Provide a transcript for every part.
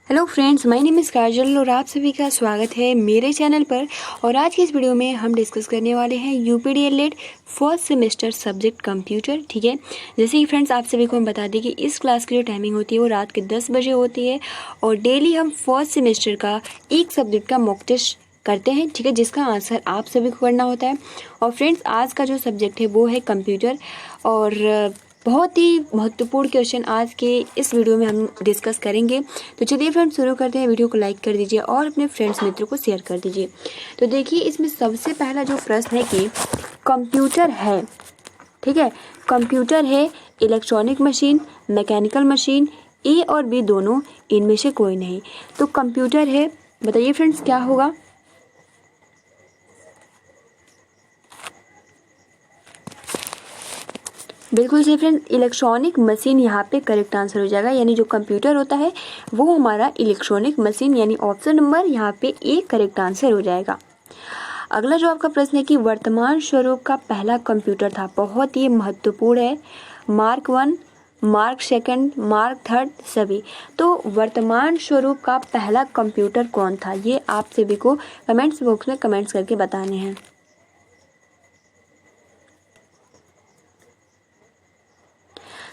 Hello friends, my name is Kajal और आप सभी का स्वागत है मेरे चैनल पर। और आज की इस वीडियो में हम डिस्कस करने वाले हैं यूपीडीएलएड फर्स्ट सेमेस्टर सब्जेक्ट कंप्यूटर। ठीक है, जैसे कि फ्रेंड्स आप सभी को हम बता दें कि इस क्लास की जो टाइमिंग होती है वो रात के 10 बजे होती है और डेली हम फर्स्ट सेमेस्टर का एक सब्जेक्ट का मॉक टेस्ट करते हैं। ठीक है, जिसका आंसर आप सभी को करना होता है। और फ्रेंड्स आज का जो सब्जेक्ट है वो है कंप्यूटर और बहुत ही महत्वपूर्ण क्वेश्चन आज के इस वीडियो में हम डिस्कस करेंगे। तो चलिए फ्रेंड्स शुरू करते हैं। वीडियो को लाइक कर दीजिए और अपने फ्रेंड्स मित्रों को शेयर कर दीजिए। तो देखिए इसमें सबसे पहला जो प्रश्न है कि कंप्यूटर है, ठीक है, कंप्यूटर है इलेक्ट्रॉनिक मशीन, मैकेनिकल मशीन, ए और बी दोनों, इनमें से कोई नहीं। तो कंप्यूटर है, बताइए फ्रेंड्स क्या होगा। बिल्कुल सही फ्रेंड्स, इलेक्ट्रॉनिक मशीन यहाँ पे करेक्ट आंसर हो जाएगा। यानी जो कंप्यूटर होता है वो हमारा इलेक्ट्रॉनिक मशीन, यानी ऑप्शन नंबर यहाँ पे ए करेक्ट आंसर हो जाएगा। अगला जो आपका प्रश्न है कि वर्तमान स्वरूप का पहला कंप्यूटर था, बहुत ही महत्वपूर्ण है। मार्क 1, मार्क 2, मार्क 3 सभी। तो वर्तमान स्वरूप का पहला कंप्यूटर कौन था, ये आप सभी को कमेंट्स बॉक्स में कमेंट्स करके बताने हैं।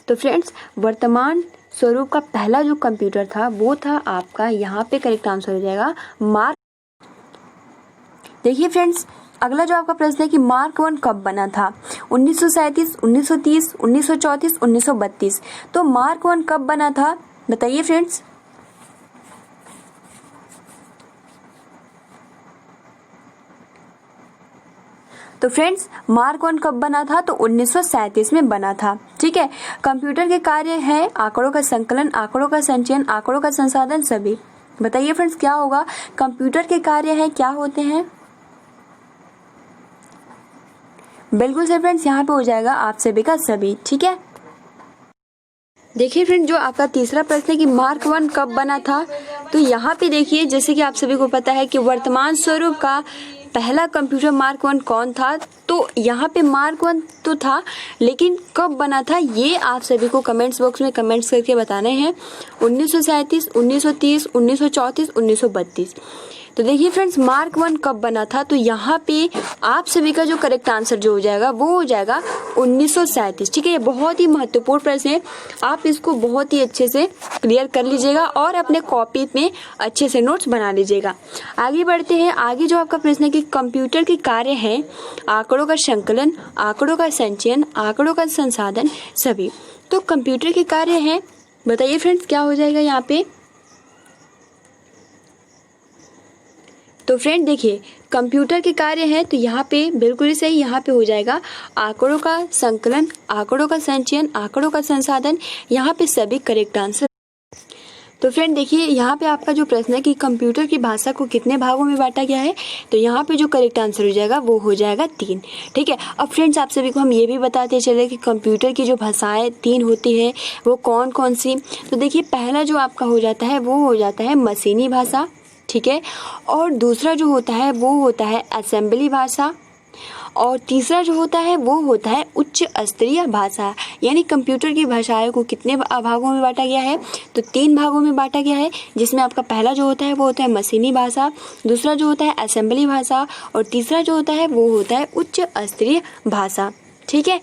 तो फ्रेंड्स वर्तमान स्वरूप का पहला जो कंप्यूटर था वो था आपका, यहाँ पे करेक्ट आंसर हो जाएगा मार्क। देखिए फ्रेंड्स अगला जो आपका प्रश्न है कि मार्क 1 कब बना था, 1937, 1930, 1934, 1932। तो मार्क 1 कब बना था, बताइए फ्रेंड्स। तो फ्रेंड्स मार्क 1 कब बना था, तो 1937 में बना था। ठीक है, कंप्यूटर के कार्य है आंकड़ों का संकलन, आंकड़ों का संचयन, आंकड़ों का संसाधन सभी। बताइए फ्रेंड्स क्या होगा, कंप्यूटर के कार्य है क्या होते हैं। बिल्कुल सही फ्रेंड्स, यहाँ पे हो जाएगा आप सभी का सभी। ठीक है, देखिए फ्रेंड जो आपका तीसरा प्रश्न है कि मार्क 1 कब बना था, तो यहाँ पे देखिए जैसे कि आप सभी को पता है कि वर्तमान स्वरूप का पहला कंप्यूटर मार्क 1 कौन था, तो यहाँ पे मार्क 1 तो था लेकिन कब बना था ये आप सभी को कमेंट्स बॉक्स में कमेंट्स करके बताने हैं। 1937, 1930, 1934, 1932। तो देखिए फ्रेंड्स मार्क 1 कब बना था, तो यहाँ पे आप सभी का जो करेक्ट आंसर जो हो जाएगा वो हो जाएगा 1937। ठीक है, ये बहुत ही महत्वपूर्ण प्रश्न है, आप इसको बहुत ही अच्छे से क्लियर कर लीजिएगा और अपने कॉपी में अच्छे से नोट्स बना लीजिएगा। आगे बढ़ते हैं। आगे जो आपका प्रश्न है कि कंप्यूटर के कार्य हैं आंकड़ों का संकलन, आंकड़ों का संचयन, आंकड़ों का संसाधन सभी। तो कंप्यूटर के कार्य हैं, बताइए फ्रेंड्स क्या हो जाएगा यहाँ पे। तो फ्रेंड देखिए कंप्यूटर के कार्य है तो यहाँ पे बिल्कुल ही सही, यहाँ पे हो जाएगा आंकड़ों का संकलन, आंकड़ों का संचयन, आंकड़ों का संसाधन, यहाँ पे सभी करेक्ट आंसर। तो फ्रेंड देखिए यहाँ पे आपका जो प्रश्न है कि कंप्यूटर की भाषा को कितने भागों में बांटा गया है, तो यहाँ पे जो करेक्ट आंसर हो जाएगा वो हो जाएगा 3। ठीक है, अब फ्रेंड्स आप सभी को हम ये भी बताते चले कि कंप्यूटर की जो भाषाएं 3 होती है वो कौन कौन सी। तो देखिए पहला जो आपका हो जाता है वो हो जाता है मशीनी भाषा। ठीक है, और दूसरा जो होता है वो होता है असेंबली भाषा, और तीसरा जो होता है वो होता है उच्च स्तरीय भाषा। यानी कंप्यूटर की भाषाओं को कितने भागों में बांटा गया है, तो 3 भागों में बांटा गया है, जिसमें आपका पहला जो होता है वो होता है मशीनी भाषा, दूसरा जो होता है असेंबली भाषा, और तीसरा जो होता है वो होता है उच्च स्तरीय भाषा। ठीक है,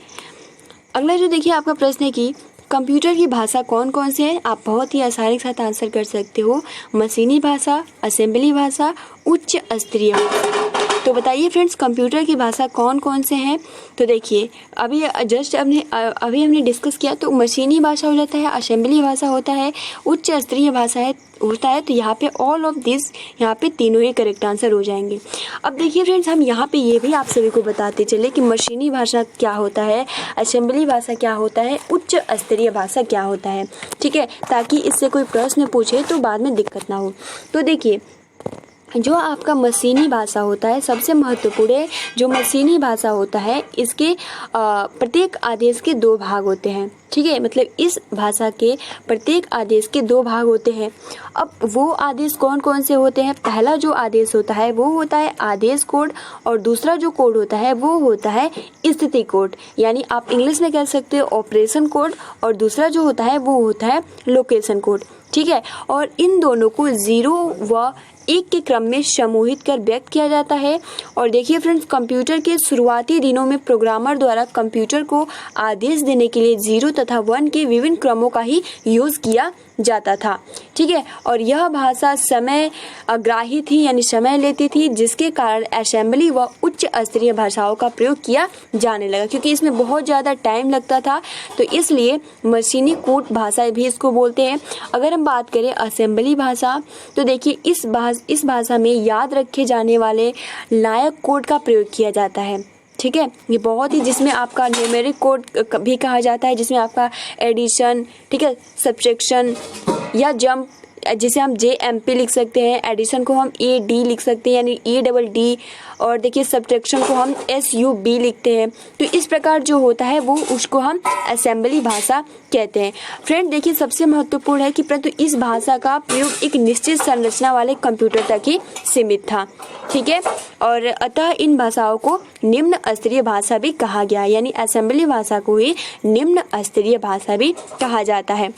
अगला जो देखिए आपका प्रश्न है कि कंप्यूटर की भाषा कौन कौन से है, आप बहुत ही आसानी के साथ आंसर कर सकते हो। मशीनी भाषा, असेंबली भाषा, उच्च स्तरीय। तो बताइए फ्रेंड्स कंप्यूटर की भाषा कौन कौन से हैं। तो देखिए अभी जस्ट अभी हमने डिस्कस किया, तो मशीनी भाषा हो जाता है, असेंबली भाषा होता है, उच्च स्तरीय भाषा होता है। तो यहाँ पे ऑल ऑफ दिस, यहाँ पे तीनों ही करेक्ट आंसर हो जाएंगे। अब देखिए फ्रेंड्स हम यहाँ पे ये भी आप सभी को बताते चले कि मशीनी भाषा क्या होता है, असेंबली भाषा क्या होता है, उच्च स्तरीय भाषा क्या होता है। ठीक है, ताकि इससे कोई प्रश्न पूछे तो बाद में दिक्कत ना हो। तो देखिए जो आपका मशीनी भाषा होता है सबसे महत्वपूर्ण है। जो मशीनी भाषा होता है इसके प्रत्येक आदेश के 2 भाग होते हैं। ठीक है, मतलब इस भाषा के प्रत्येक आदेश के 2 भाग होते हैं। अब वो आदेश कौन कौन से होते हैं? पहला जो आदेश होता है वो होता है आदेश कोड, और दूसरा जो कोड होता है वो होता है स्थिति कोड, यानी आप इंग्लिश में कह सकते हो ऑपरेशन कोड, और दूसरा जो होता है वो होता है लोकेशन कोड। ठीक है, और इन दोनों को 0 व 1 के क्रम में समूहित कर व्यक्त किया जाता है। और देखिए फ्रेंड्स, कंप्यूटर के शुरुआती दिनों में प्रोग्रामर द्वारा कंप्यूटर को आदेश देने के लिए 0 तथा 1 के विभिन्न क्रमों का ही यूज किया जाता था। ठीक है, और यह भाषा समय अग्राही थी, यानी समय लेती थी, जिसके कारण असेंबली व उच्च स्तरीय भाषाओं का प्रयोग किया जाने लगा, क्योंकि इसमें बहुत ज़्यादा टाइम लगता था, तो इसलिए मशीनी कोड भाषा भी इसको बोलते हैं। अगर हम बात करें असेंबली भाषा, तो देखिए इस भाषा में याद रखे जाने वाले लायक कोड का प्रयोग किया जाता है। ठीक है, ये बहुत ही, जिसमें आपका न्यूमेरिक कोड भी कहा जाता है, जिसमें आपका एडिशन, ठीक है, सब्ट्रैक्शन या जंप, जिसे हम JMP लिख सकते हैं, एडिशन को हम AD लिख सकते हैं यानी EDD, और देखिए सब्ट्रैक्शन को हम SUB लिखते हैं। तो इस प्रकार जो होता है वो उसको हम असेंबली भाषा कहते हैं। फ्रेंड देखिए, सबसे महत्वपूर्ण है कि परंतु इस भाषा का प्रयोग एक निश्चित संरचना वाले कंप्यूटर तक ही सीमित था। ठीक है, और अतः इन भाषाओं को निम्न स्तरीय भाषा भी कहा गया, यानी असेंबली भाषा को ही निम्न स्तरीय भाषा भी कहा जाता है।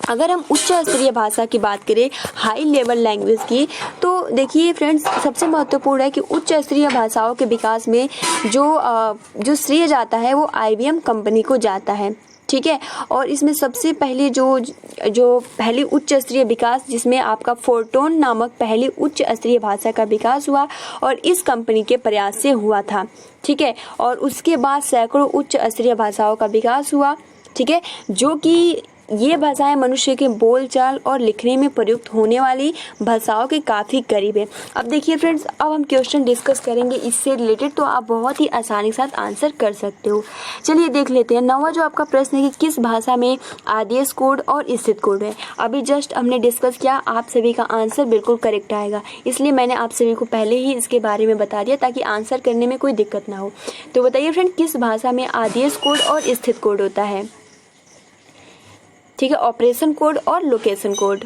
अगर हम उच्च स्तरीय भाषा की बात करें, हाई लेवल लैंग्वेज की, तो देखिए फ्रेंड्स, सबसे महत्वपूर्ण है कि उच्च स्तरीय भाषाओं के विकास में जो श्रेय जाता है वो IBM कंपनी को जाता है। ठीक है, और इसमें सबसे पहले जो पहली उच्च स्तरीय विकास, जिसमें आपका फोर्टोन नामक पहली उच्च स्तरीय भाषा का विकास हुआ, और इस कंपनी के प्रयास से हुआ था। ठीक है, और उसके बाद सैकड़ों उच्च स्तरीय भाषाओं का विकास हुआ। ठीक है, जो कि ये भाषाएं मनुष्य के बोलचाल और लिखने में प्रयुक्त होने वाली भाषाओं के काफ़ी करीब है। अब देखिए फ्रेंड्स, अब हम क्वेश्चन डिस्कस करेंगे इससे रिलेटेड, तो आप बहुत ही आसानी के साथ आंसर कर सकते हो। चलिए देख लेते हैं। 9वां जो आपका प्रश्न है कि किस भाषा में आदेश कोड और स्थित कोड है। अभी जस्ट हमने डिस्कस किया, आप सभी का आंसर बिल्कुल करेक्ट आएगा, इसलिए मैंने आप सभी को पहले ही इसके बारे में बता दिया ताकि आंसर करने में कोई दिक्कत ना हो। तो बताइए फ्रेंड, किस भाषा में आदेश कोड और स्थित कोड होता है? ठीक है, ऑपरेशन कोड और लोकेशन कोड।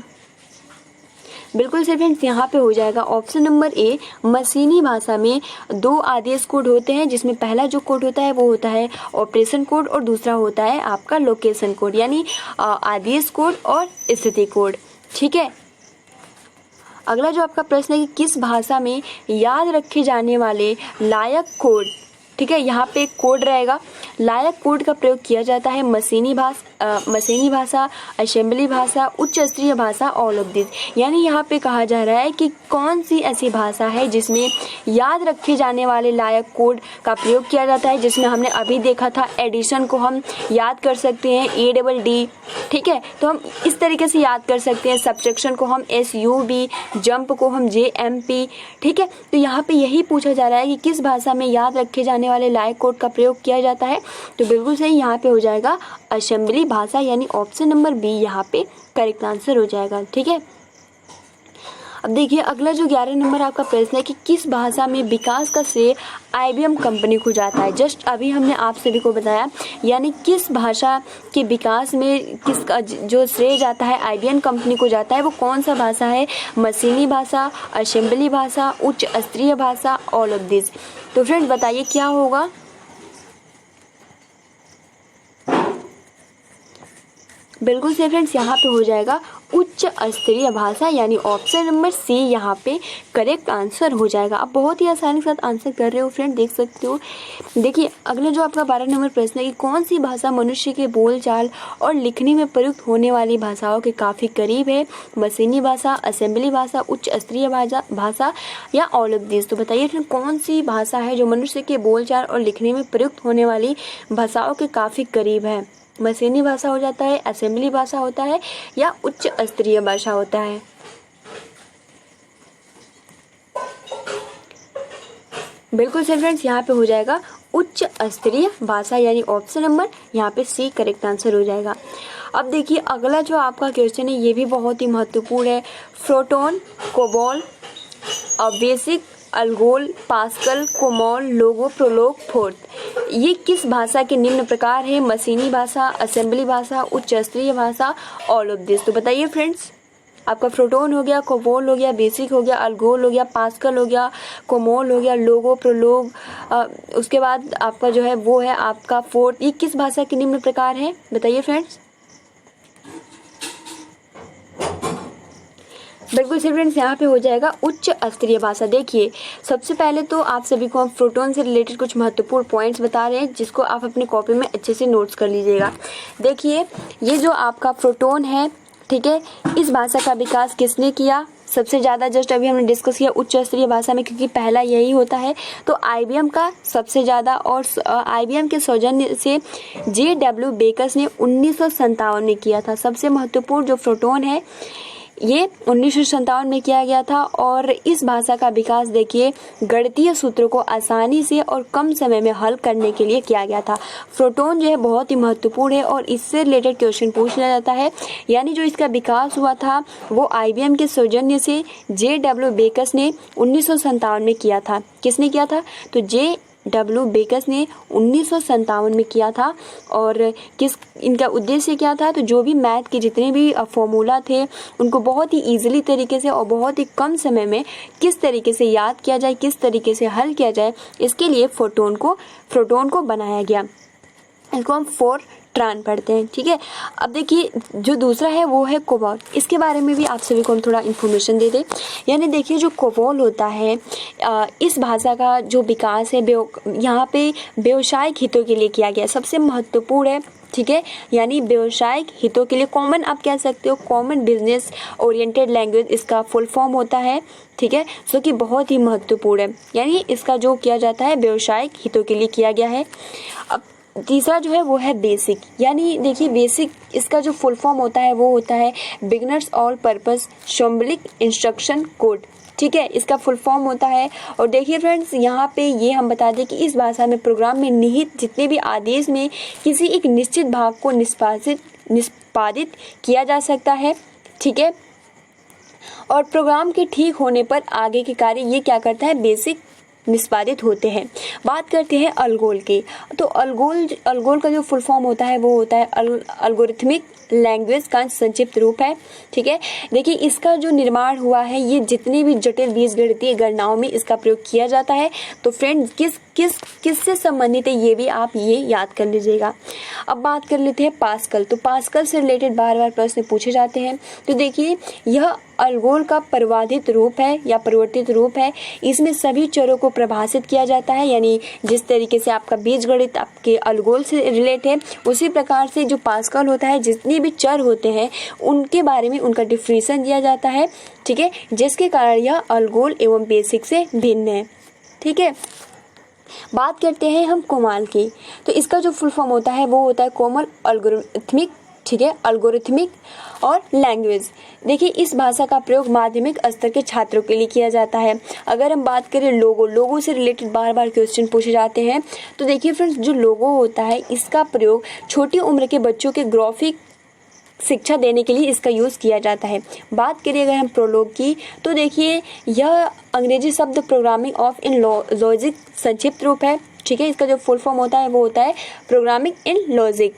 बिल्कुल से फ्रेंड्स, यहाँ पे हो जाएगा ऑप्शन नंबर ए। मशीनी भाषा में 2 आदेश कोड होते हैं, जिसमें पहला जो कोड होता है वो होता है ऑपरेशन कोड, और दूसरा होता है आपका लोकेशन कोड, यानी आदेश कोड और स्थिति कोड। ठीक है, अगला जो आपका प्रश्न है कि किस भाषा में याद रखे जाने वाले लायक कोड, ठीक है, यहाँ पे एक कोड रहेगा, लायक कोड का प्रयोग किया जाता है मशीनी भाषा, असेंबली भाषा, उच्च स्तरीय भाषा, ऑल ऑफ दिस। यानी यहाँ पे कहा जा रहा है कि कौन सी ऐसी भाषा है जिसमें याद रखे जाने वाले लायक कोड का प्रयोग किया जाता है, जिसमें हमने अभी देखा था एडिशन को हम याद कर सकते हैं ADD। ठीक है, तो हम इस तरीके से याद कर सकते हैं, सब्ट्रैक्शन को हम SUB, जंप को हम JMP। ठीक है, तो यहाँ पे यही पूछा जा रहा है कि किस भाषा में याद रखे जाने वाले लायक कोड का प्रयोग किया जाता है। तो बिल्कुल सही यहाँ पे हो जाएगा असेंबली भाषा, यानी ऑप्शन नंबर बी यहाँ पे करेक्ट आंसर हो जाएगा। ठीक है, अब देखिए अगला जो 11 नंबर आपका प्रश्न है कि किस भाषा में विकास का श्रेय IBM कंपनी को जाता है। जस्ट अभी हमने आप सभी को बताया, यानी किस भाषा के विकास में किसका जो श्रेय जाता है IBM कंपनी को जाता है, वो कौन सा भाषा है? मशीनी भाषा, असेंबली भाषा, उच्च स्तरीय भाषा, ऑल ऑफ दिस। तो फ्रेंड्स बताइए क्या होगा? बिल्कुल से फ्रेंड्स, यहाँ पे हो जाएगा उच्च स्तरीय भाषा, यानी ऑप्शन नंबर सी यहाँ पे करेक्ट आंसर हो जाएगा। आप बहुत ही आसानी के साथ आंसर कर रहे हो फ्रेंड, देख सकते हो। देखिए अगला जो आपका 12 नंबर प्रश्न है कि कौन सी भाषा मनुष्य के बोलचाल और लिखने में प्रयुक्त होने वाली भाषाओं के काफ़ी करीब है? मशीनी भाषा, असेंबली भाषा, उच्च स्तरीय भाषा या ऑल ऑफ दिस। तो बताइए फ्रेंड, कौन सी भाषा है जो मनुष्य के बोलचाल और लिखने में प्रयुक्त होने वाली भाषाओं के काफ़ी करीब है? मशीनी भाषा हो जाता है, असेंबली भाषा होता है, या उच्च स्तरीय भाषा होता है? बिल्कुल से फ्रेंड्स, यहाँ पे हो जाएगा उच्च स्तरीय भाषा, यानी ऑप्शन नंबर यहाँ पे सी करेक्ट आंसर हो जाएगा। अब देखिए अगला जो आपका क्वेश्चन है ये भी बहुत ही महत्वपूर्ण है। प्रोटॉन, कोबॉल, बेसिक, अलगोल, पास्कल, कोमोल, लोगो, प्रोलोग, फोर्थ। ये किस भाषा के निम्न प्रकार है? मशीनी भाषा, असेंबली भाषा, उच्च स्तरीय भाषा, ऑल ऑफ दिस। तो बताइए फ्रेंड्स, आपका प्रोटोन हो गया, कोमोल हो गया, बेसिक हो गया, अलगोल हो गया, पास्कल हो गया, कोमोल हो गया, लोगो, प्रोलोग, उसके बाद आपका जो है वो है आपका फोर्थ। ये किस भाषा के निम्न प्रकार है? बताइए फ्रेंड्स। बिल्कुल फ्रेंड्स, यहाँ पे हो जाएगा उच्च स्तरीय भाषा। देखिए, सबसे पहले तो आप सभी को हम प्रोटोन से रिलेटेड कुछ महत्वपूर्ण पॉइंट्स बता रहे हैं, जिसको आप अपनी कॉपी में अच्छे से नोट्स कर लीजिएगा। देखिए, ये जो आपका प्रोटोन है, ठीक है, इस भाषा का विकास किसने किया? सबसे ज़्यादा जस्ट अभी हमने डिस्कस किया उच्च स्तरीय भाषा में, क्योंकि पहला यही होता है। तो IBM का सबसे ज़्यादा, और IBM के सौजन्य से JW बेकर्स ने 1957 में किया था। सबसे महत्वपूर्ण जो प्रोटोन है ये 1957 में किया गया था। और इस भाषा का विकास देखिए गणितीय सूत्रों को आसानी से और कम समय में हल करने के लिए किया गया था। प्रोटोन जो है बहुत ही महत्वपूर्ण है और इससे रिलेटेड क्वेश्चन पूछ लिया जाता है। यानी जो इसका विकास हुआ था वो IBM के सौजन्य से JW बेकर्स ने 1957 में किया था। किसने किया था? तो JW बेकर्स ने 1957 में किया था। और इनका उद्देश्य क्या था? तो जो भी मैथ के जितने भी फॉर्मूला थे उनको बहुत ही ईजिली तरीके से और बहुत ही कम समय में किस तरीके से याद किया जाए, किस तरीके से हल किया जाए, इसके लिए प्रोटोन को बनाया गया। इसको हम फोरट्रान पढ़ते हैं, ठीक है। अब देखिए, जो दूसरा है वो है कोमोल। इसके बारे में भी आप सभी को हम थोड़ा इन्फॉर्मेशन दे दें। यानी देखिए, जो कोमोल होता है, इस भाषा का जो विकास है यहाँ पे व्यवसायिक हितों के लिए किया गया, सबसे महत्वपूर्ण है, ठीक है। यानी व्यवसायिक हितों के लिए, कॉमन आप कह सकते हो, कॉमन बिजनेस ओरिएंटेड लैंग्वेज इसका फुल फॉर्म होता है, ठीक है। जो कि बहुत ही महत्वपूर्ण है। यानी इसका जो किया जाता है व्यवसायिक हितों के लिए किया गया है। अब तीसरा जो है वो है बेसिक। यानी देखिए, बेसिक इसका जो फुल फॉर्म होता है वो होता है beginners all purpose symbolic instruction code, ठीक है, इसका फुल फॉर्म होता है। और देखिए फ्रेंड्स, यहाँ पे ये हम बता दें कि इस भाषा में प्रोग्राम में निहित जितने भी आदेश में किसी एक निश्चित भाग को निष्पादित किया जा सकता है, ठीक है। और प्रोग्राम के ठीक होने पर आगे के कार्य ये क्या करता है? बेसिक निष्पादित होते हैं। बात करते हैं अलगोल की। तो अलगोल का जो फुल फॉर्म होता है वो होता है अलगोरिथमिक लैंग्वेज का संक्षिप्त रूप है, ठीक है। देखिए, इसका जो निर्माण हुआ है, ये जितने भी जटिल बीजगणितीय गणनाओं में इसका प्रयोग किया जाता है। तो फ्रेंड, किससे संबंधित है ये भी आप ये याद कर लीजिएगा। अब बात कर लेते हैं पास्कल। तो पास्कल से रिलेटेड बार बार प्रश्न पूछे जाते हैं। तो देखिए, यह अलगोल का परिवर्तित रूप है। इसमें सभी चरों को परिभाषित किया जाता है। यानी जिस तरीके से आपका बीजगणित आपके अलगोल से रिलेट है, उसी प्रकार से जो पास्कल होता है, जितने भी चर होते हैं उनके बारे में उनका डिफिनेशन दिया जाता है, ठीक है, जिसके कारण यह अलगोल एवं बेसिक से भिन्न है, ठीक है। बात करते हैं हम कोमोल की। तो इसका जो फुल फॉर्म होता है वो होता है कोमल अल्गोरिथमिक, ठीक है, अल्गोरिथमिक और लैंग्वेज। देखिए, इस भाषा का प्रयोग माध्यमिक स्तर के छात्रों के लिए किया जाता है। अगर हम बात करें लोगो से रिलेटेड बार बार क्वेश्चन पूछे जाते हैं। तो देखिए फ्रेंड्स, जो लोगो होता है इसका प्रयोग छोटी उम्र के बच्चों के ग्राफिक शिक्षा देने के लिए इसका यूज़ किया जाता है। बात करिए अगर हम प्रोलोग की, तो देखिए, यह अंग्रेजी शब्द प्रोग्रामिंग ऑफ इन लॉजिक संक्षिप्त रूप है, ठीक है। इसका जो फुल फॉर्म होता है वो होता है प्रोग्रामिंग इन लॉजिक।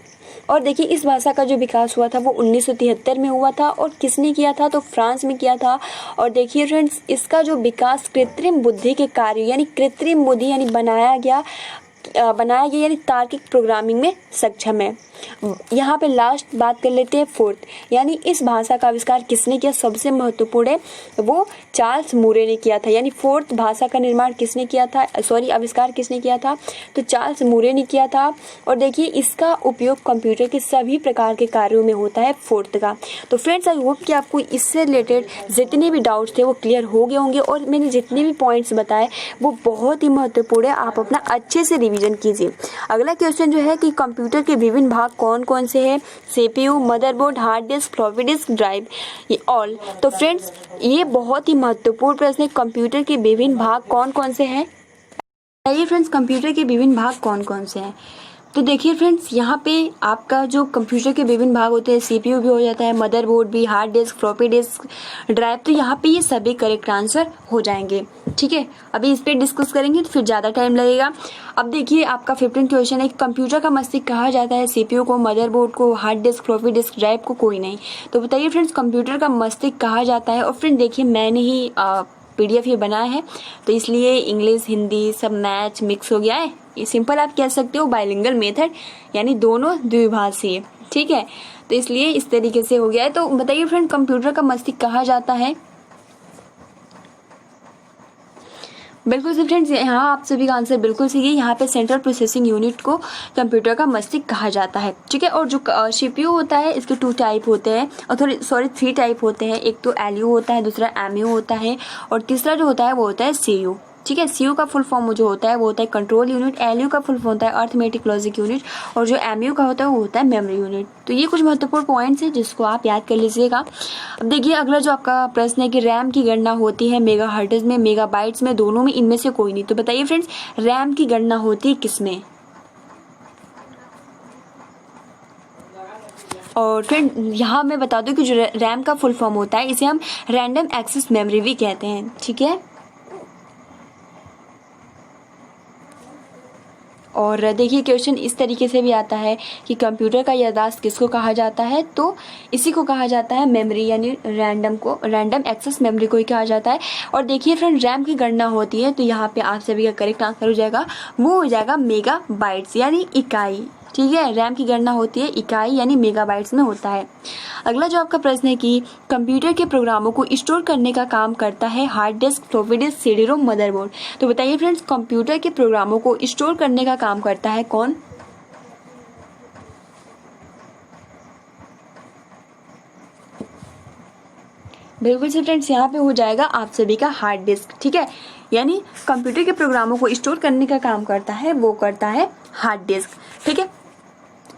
और देखिए, इस भाषा का जो विकास हुआ था वो 1973 में हुआ था। और किसने किया था? तो फ्रांस में किया था। और देखिए फ्रेंड्स, इसका जो विकास कृत्रिम बुद्धि के कार्य, यानी कृत्रिम बुद्धि यानी बनाया गया यानी तार्किक प्रोग्रामिंग में सक्षम है। यहाँ पे लास्ट बात कर लेते हैं फोर्थ। यानी इस भाषा का आविष्कार किसने किया? सबसे महत्वपूर्ण है वो चार्ल्स मूरे ने किया था। यानी फोर्थ भाषा का निर्माण किसने किया था, आविष्कार किसने किया था? तो चार्ल्स मूरे ने किया था। और देखिए, इसका उपयोग कंप्यूटर के सभी प्रकार के कार्यों में होता है फोर्थ का। तो फ्रेंड्स, आई होप कि आपको इससे रिलेटेड जितने भी डाउट्स थे वो क्लियर हो गए होंगे। और मैंने जितने भी पॉइंट्स बताए वो बहुत ही महत्वपूर्ण है, आप अपना अच्छे से रिवीजन कीजिए। अगला क्वेश्चन जो है कि कंप्यूटर के विभिन्न भाग कौन कौन से हैं? CPU, motherboard, hard disk, floppy disk, drive, ये ऑल। तो फ्रेंड्स, ये बहुत ही महत्वपूर्ण प्रश्न है। कंप्यूटर के विभिन्न भाग कौन कौन से हैं? ये फ्रेंड्स, कंप्यूटर के विभिन्न भाग कौन कौन से हैं? तो देखिए फ्रेंड्स, यहाँ पे आपका जो कंप्यूटर के विभिन्न भाग होते हैं, सीपीयू भी हो जाता है, मदरबोर्ड भी, hard disk, floppy disk, drive, तो यहाँ पे ये सभी करेक्ट आंसर हो जाएंगे। ठीक है, अभी इस पे डिस्कस करेंगे तो फिर ज़्यादा टाइम लगेगा। अब देखिए आपका 15 क्वेश्चन है, कंप्यूटर का मस्तिष्क कहा जाता है सीपीयू को, मदरबोर्ड को, hard disk, floppy disk, drive को कोई नहीं। तो बताइए फ्रेंड्स, कंप्यूटर का मस्तिष्क कहा जाता है। और फ्रेंड देखिए, मैंने ही PDF ये बनाया है, तो इसलिए इंग्लिश हिंदी सब मैच मिक्स हो गया है। ये सिंपल आप कह सकते हो बाइलिंगुअल मेथड, यानी दोनों द्विभाषीय। ठीक है, तो इसलिए इस तरीके से हो गया है। तो बताइए फ्रेंड, कंप्यूटर का मस्तिष्क कहा जाता है। बिल्कुल सही फ्रेंड्स, यहाँ आप सभी का आंसर बिल्कुल सही है। यहाँ पे सेंट्रल प्रोसेसिंग यूनिट को कंप्यूटर का मस्तिष्क कहा जाता है। ठीक है, और जो CPU होता है, इसके 2 टाइप होते हैं, और 3 टाइप होते हैं। एक तो LU होता है, दूसरा MU होता है, और तीसरा जो होता है वो होता है CU। ठीक है, CU का फुल फॉर्म जो होता है वो होता है कंट्रोल यूनिट, LU का फुल फॉर्म होता है अर्थमेटिक लॉजिक यूनिट, और जो MU का होता है वो होता है मेमोरी यूनिट। तो ये कुछ महत्वपूर्ण पॉइंट्स हैं जिसको आप याद कर लीजिएगा। अब देखिए अगला जो आपका प्रश्न है कि रैम की गणना होती है मेगाहर्ट्ज में, मेगाबाइट्स में, दोनों में, इनमें से कोई नहीं। तो बताइए फ्रेंड्स, रैम की गणना होती है किसमें? और फ्रेंड यहाँ मैं बता दूं कि जो रैम का फुल फॉर्म होता है, इसे हम रैंडम एक्सेस मेमोरी भी कहते हैं। ठीक है, और देखिए क्वेश्चन इस तरीके से भी आता है कि कंप्यूटर का याददाश्त किसको कहा जाता है? तो इसी को कहा जाता है मेमोरी, यानी रैंडम एक्सेस मेमोरी को ही कहा जाता है। और देखिए फ्रेंड, रैम की गणना होती है, तो यहाँ पे आप सभी का करेक्ट आंसर हो जाएगा, वो हो जाएगा मेगाबाइट्स, यानी इकाई। ठीक है, रैम की गणना होती है इकाई यानी मेगाबाइट्स में होता है। अगला जो आपका प्रश्न है कि कंप्यूटर के प्रोग्रामों को स्टोर करने का काम करता है hard disk, floppy disk, CD-ROM, motherboard. तो बताइए फ्रेंड्स, कंप्यूटर के प्रोग्रामों को स्टोर करने का काम करता है कौन? बिल्कुल से फ्रेंड्स, यहाँ पे हो जाएगा आप सभी का हार्ड डिस्क। ठीक है, यानी कंप्यूटर के प्रोग्रामों को स्टोर करने का काम करता है वो करता है हार्ड डिस्क। ठीक है,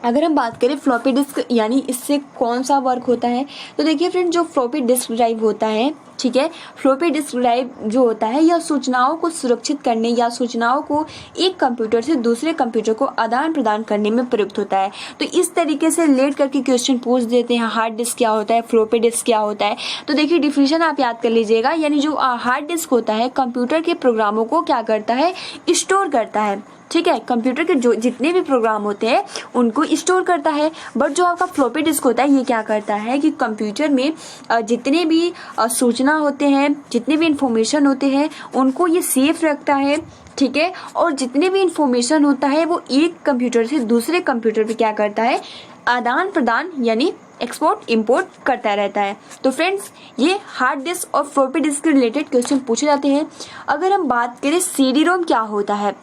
अगर हम बात करें फ्लॉपी डिस्क, यानी इससे कौन सा वर्क होता है? तो देखिए फ्रेंड, जो फ्लॉपी डिस्क ड्राइव होता है, ठीक है, फ्लॉपी डिस्क ड्राइव जो होता है यह सूचनाओं को सुरक्षित करने या सूचनाओं को एक कंप्यूटर से दूसरे कंप्यूटर को आदान प्रदान करने में प्रयुक्त होता है। तो इस तरीके से लेट करके क्वेश्चन पूछ देते हैं, हार्ड डिस्क क्या होता है, फ्लॉपी डिस्क क्या होता है। तो देखिए डिफिनेशन आप याद कर लीजिएगा, यानी जो हार्ड डिस्क होता है कंप्यूटर के प्रोग्रामों को क्या करता है? स्टोर करता है। ठीक है, कंप्यूटर के जो जितने भी प्रोग्राम होते हैं उनको स्टोर करता है। बट जो आपका फ्लॉपी डिस्क होता है ये क्या करता है कि कंप्यूटर में जितने भी सूचना होते हैं, जितने भी इंफॉर्मेशन होते हैं, उनको ये सेफ रखता है। ठीक है, और जितने भी इंफॉर्मेशन होता है वो एक कंप्यूटर से दूसरे कंप्यूटर पे क्या करता है? आदान प्रदान यानी एक्सपोर्ट इंपोर्ट करता रहता है। तो फ्रेंड्स, ये हार्ड डिस्क और फ्लॉपी डिस्क के रिलेटेड क्वेश्चन पूछे जाते हैं। अगर हम बात करें CD-ROM क्या होता है,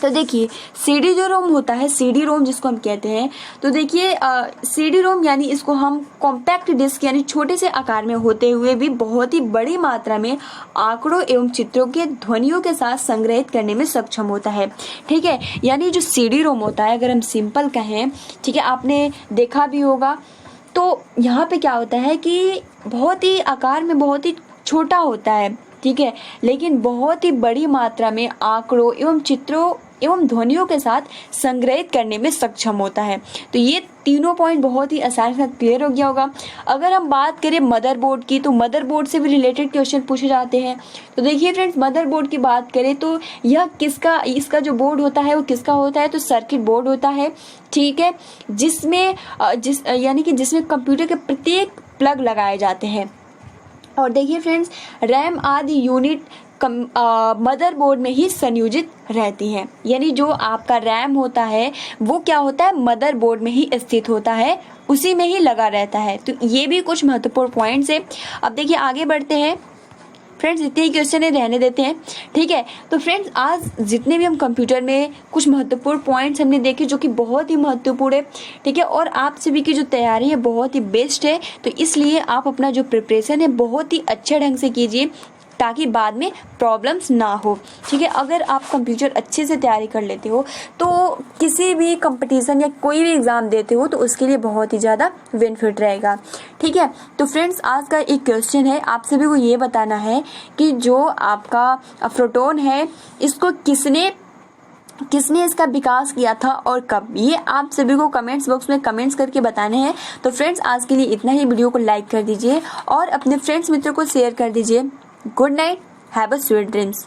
तो देखिए CD-ROM होता है, CD-ROM जिसको हम कहते हैं, तो देखिए CD-ROM यानी इसको हम कॉम्पैक्ट डिस्क यानी छोटे से आकार में होते हुए भी बहुत ही बड़ी मात्रा में आंकड़ों एवं चित्रों के ध्वनियों के साथ संग्रहित करने में सक्षम होता है। ठीक है, यानी जो CD-ROM होता है, अगर हम सिंपल कहें, ठीक है, आपने देखा भी होगा, तो यहाँ पे क्या होता है कि बहुत ही आकार में बहुत ही छोटा होता है। ठीक है, लेकिन बहुत ही बड़ी मात्रा में आंकड़ों एवं चित्रों एवं ध्वनियों के साथ संग्रहित करने में सक्षम होता है। तो ये तीनों पॉइंट बहुत ही आसानी से क्लियर हो गया होगा। अगर हम बात करें मदरबोर्ड की, तो मदरबोर्ड से भी रिलेटेड क्वेश्चन पूछे जाते हैं। तो देखिए फ्रेंड्स, मदरबोर्ड की बात करें तो यह इसका जो बोर्ड होता है वो किसका होता है? तो सर्किट बोर्ड होता है। ठीक है, जिसमें कंप्यूटर के प्रत्येक प्लग लगाए जाते हैं। और देखिए फ्रेंड्स, रैम आदि यूनिट मदरबोर्ड में ही संयोजित रहती हैं, यानी जो आपका रैम होता है वो क्या होता है? मदरबोर्ड में ही स्थित होता है, उसी में ही लगा रहता है। तो ये भी कुछ महत्वपूर्ण पॉइंट्स है। अब देखिए आगे बढ़ते हैं फ्रेंड्स, इतने ही क्वेश्चन है, रहने देते हैं। ठीक है, तो फ्रेंड्स आज जितने भी हम कंप्यूटर में कुछ महत्वपूर्ण पॉइंट्स हमने देखे जो कि बहुत ही महत्वपूर्ण है। ठीक है, और आप सभी की जो तैयारी है बहुत ही बेस्ट है, तो इसलिए आप अपना जो प्रिपरेशन है बहुत ही अच्छे ढंग से कीजिए ताकि बाद में प्रॉब्लम्स ना हो। ठीक है, अगर आप कंप्यूटर अच्छे से तैयारी कर लेते हो तो किसी भी कंपटीशन या कोई भी एग्ज़ाम देते हो तो उसके लिए बहुत ही ज़्यादा बेनिफिट रहेगा। ठीक है, तो फ्रेंड्स आज का एक क्वेश्चन है, आप सभी को ये बताना है कि जो आपका प्रोटॉन है इसको किसने किसने इसका विकास किया था और कब, ये आप सभी को कमेंट्स बॉक्स में कमेंट्स करके बताने हैं। तो फ्रेंड्स आज के लिए इतना ही। वीडियो को लाइक कर दीजिए और अपने फ्रेंड्स मित्रों को शेयर कर दीजिए। Good night, have a sweet dreams.